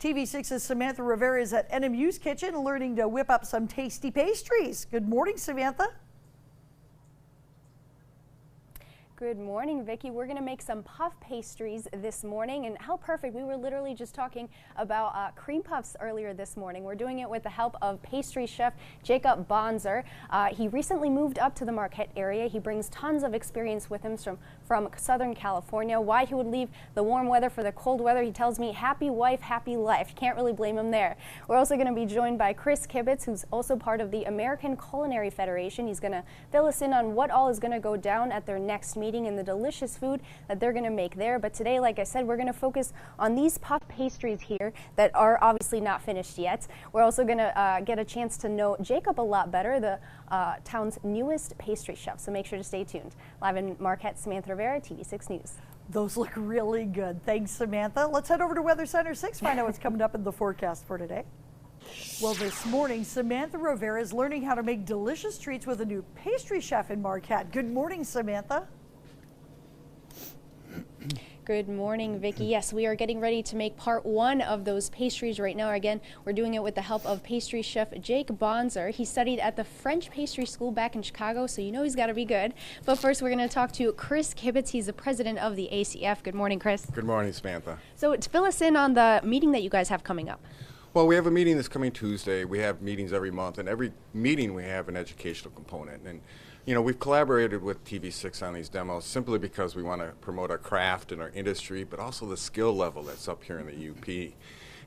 TV6's Samantha Rivera is at NMU's kitchen learning to whip up some tasty pastries. Good morning, Samantha. Good morning, Vicki. We're going to make some puff pastries this morning, and how perfect. We were literally just talking about cream puffs earlier this morning. We're doing it with the help of pastry chef Jacob Bonzer. He recently moved up to the Marquette area. He brings tons of experience with him from Southern California. Why he would leave the warm weather for the cold weather, he tells me, happy wife, happy life. Can't really blame him there. We're also going to be joined by Chris Kibitz, who's also part of the American Culinary Federation. He's going to fill us in on what all is going to go down at their next meeting and the delicious food that they're going to make there. But today, like I said, we're going to focus on these puff pastries here that are obviously not finished yet. We're also going to get a chance to know Jacob a lot better, the town's newest pastry chef. So make sure to stay tuned. Live in Marquette, Samantha Rivera, TV6 News. Those look really good. Thanks, Samantha. Let's head over to Weather Center 6, find out what's coming up in the forecast for today. Well, this morning, Samantha Rivera is learning how to make delicious treats with a new pastry chef in Marquette. Good morning, Samantha. Good morning, Vicki. Yes, we are getting ready to make part one of those pastries right now. Again, we're doing it with the help of pastry chef Jake Bonzer. He studied at the French Pastry School back in Chicago, so you know he's got to be good. But first, we're going to talk to Chris Kibitz. He's the president of the ACF. Good morning, Chris. Good morning, Samantha. So to fill us in on the meeting that you guys have coming up. Well, we have a meeting this coming Tuesday. We have meetings every month, and every meeting we have an educational component. And you know, we've collaborated with TV6 on these demos simply because we want to promote our craft and our industry, but also the skill level that's up here in the UP.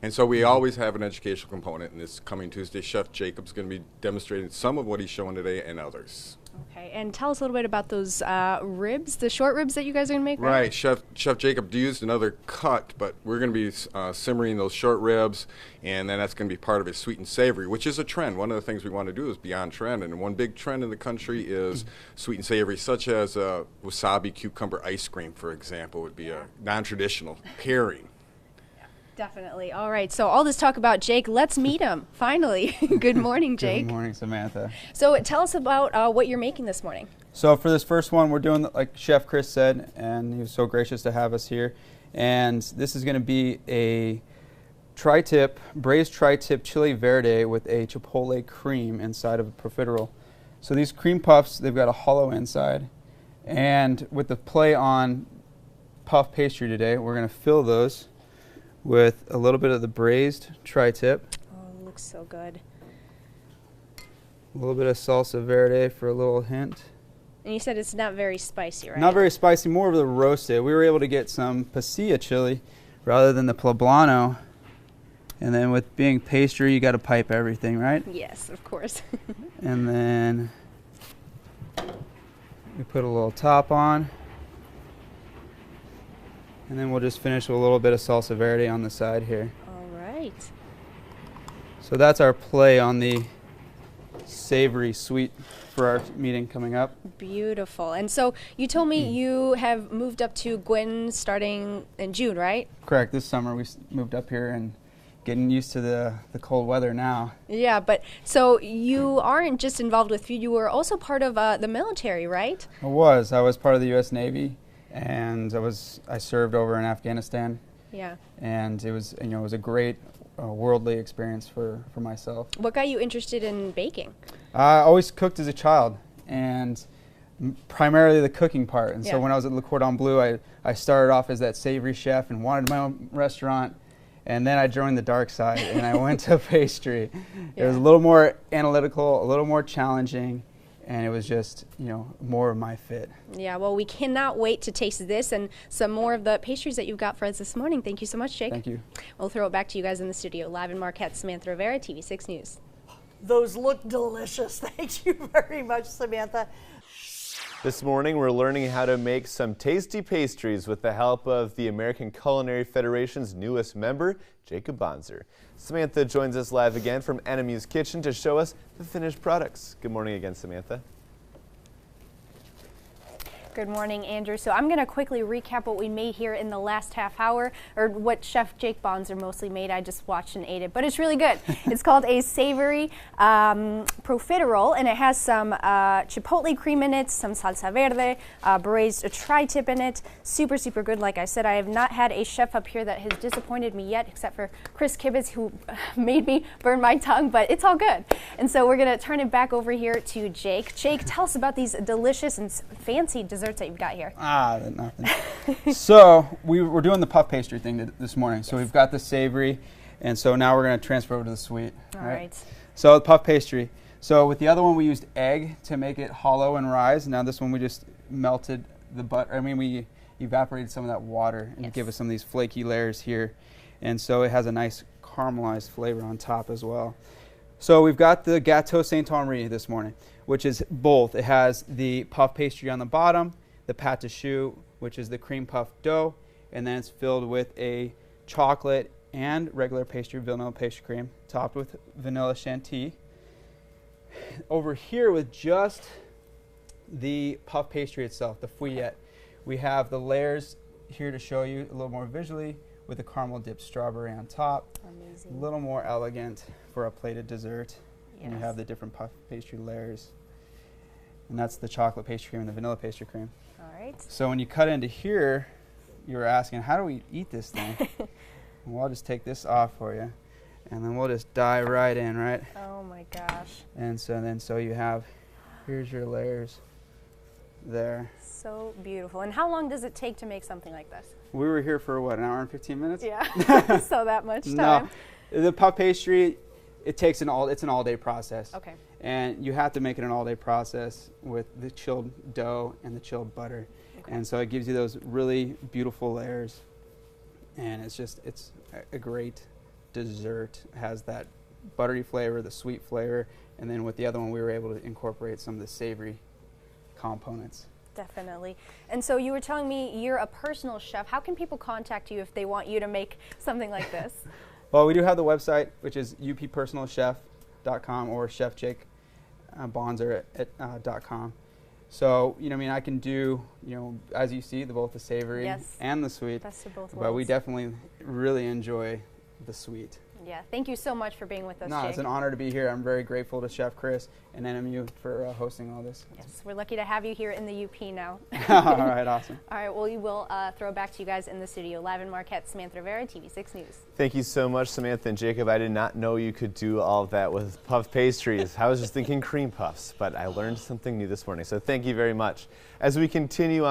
And so we always have an educational component, and this coming Tuesday, Chef Jacob's going to be demonstrating some of what he's showing today and others. Okay, and tell us a little bit about those ribs, the short ribs that you guys are going to make, right? Chef Jacob used another cut, but we're going to be simmering those short ribs, and then that's going to be part of his sweet and savory, which is a trend. One of the things we want to do is be on trend, and one big trend in the country is sweet and savory, such as wasabi cucumber ice cream, for example, would be a non-traditional pairing. Definitely. All right. So all this talk about Jake, let's meet him, finally. Good morning, Jake. Good morning, Samantha. So tell us about what you're making this morning. So for this first one, we're doing like Chef Chris said, and he was so gracious to have us here. And this is going to be a tri-tip, braised tri-tip chili verde with a chipotle cream inside of a profiterole. So these cream puffs, they've got a hollow inside. And with the play on puff pastry today, we're going to fill those with a little bit of the braised tri-tip. Oh, it looks so good. A little bit of salsa verde for a little hint. And you said it's not very spicy, right? Not very spicy, more of the roasted. We were able to get some pasilla chili rather than the poblano. And then with being pastry, you got to pipe everything, right? Yes, of course. And then we put a little top on. And then we'll just finish with a little bit of salsa verde on the side here. All right. So that's our play on the savory sweet for our meeting coming up. Beautiful. And so you told me you have moved up to Gwin starting in June, right? Correct. This summer we moved up here and getting used to the cold weather now. Yeah, but so you aren't just involved with food, you were also part of the military, right? I was part of the U.S. Navy. And I served over in Afghanistan. Yeah. And it was a great worldly experience for myself. What got you interested in baking? I always cooked as a child, and primarily the cooking part. And Yeah. so when I was at Le Cordon Bleu, I started off as that savory chef and wanted my own restaurant. And then I joined the dark side and I went to pastry. Yeah. It was a little more analytical, a little more challenging. And it was just, more of my fit. Yeah, well, we cannot wait to taste this and some more of the pastries that you've got for us this morning. Thank you so much, Jake. Thank you. We'll throw it back to you guys in the studio. Live in Marquette, Samantha Rivera, TV6 News. Those look delicious. Thank you very much, Samantha. This morning, we're learning how to make some tasty pastries with the help of the American Culinary Federation's newest member, Jacob Bonzer. Samantha joins us live again from NMU's kitchen to show us the finished products. Good morning again, Samantha. Good morning, Andrew. So I'm going to quickly recap what we made here in the last half hour, or what Chef Jake Bonser mostly made. I just watched and ate it, but it's really good. It's called a Savory profiterole, and it has some chipotle cream in it, some salsa verde, braised tri-tip in it. Super, super good. Like I said, I have not had a chef up here that has disappointed me yet, except for Chris Kibitz, who made me burn my tongue, but it's all good. And so we're going to turn it back over here to Jake. Jake, tell us about these delicious and fancy desserts that you've got here. Nothing. So we're doing the puff pastry thing this morning. So we've got the savory, and so now we're going to transfer over to the sweet. All right. So the puff pastry. So with the other one we used egg to make it hollow and rise. Now this one we just melted the butter. I mean, we evaporated some of that water and give us some of these flaky layers here. And so it has a nice caramelized flavor on top as well. So we've got the Gâteau Saint-Henri this morning, which is both. It has the puff pastry on the bottom, the pâte de choux, which is the cream puff dough, and then it's filled with a chocolate and regular pastry, vanilla pastry cream, topped with vanilla chantilly. Over here with just the puff pastry itself, the fouillette, we have the layers here to show you a little more visually with the caramel dipped strawberry on top. Amazing. A little more elegant for a plated dessert. Yes. And you have the different puff pastry layers. And that's the chocolate pastry cream and the vanilla pastry cream. All right. So when you cut into here, you were asking, how do we eat this thing? Well, I'll just take this off for you. And then we'll just dive right in, right? Oh my gosh. And so you have, here's your layers there. So beautiful. And how long does it take to make something like this? We were here for what, an hour and 15 minutes? Yeah. So that much time. No, the puff pastry, it's an all-day process. Okay. And you have to make it an all-day process with the chilled dough and the chilled butter. Okay. And so it gives you those really beautiful layers. And it's a great dessert. It has that buttery flavor, the sweet flavor, and then with the other one we were able to incorporate some of the savory components. Definitely. And so you were telling me you're a personal chef. How can people contact you if they want you to make something like this? Well, we do have the website, which is uppersonalchef.com or chefjakebonser.com. So, I can do, as you see, both the savory and the sweet. Best of both worlds. But we definitely really enjoy the sweet. Yeah, thank you so much for being with us, No, Jake. it's an honor to be here. I'm very grateful to Chef Chris and NMU for hosting all this. Yes, we're lucky to have you here in the UP now. All right, awesome. All right, well, we will throw it back to you guys in the studio. Live in Marquette, Samantha Rivera, TV6 News. Thank you so much, Samantha and Jacob. I did not know you could do all of that with puff pastries. I was just thinking cream puffs, but I learned something new this morning, so thank you very much. As we continue on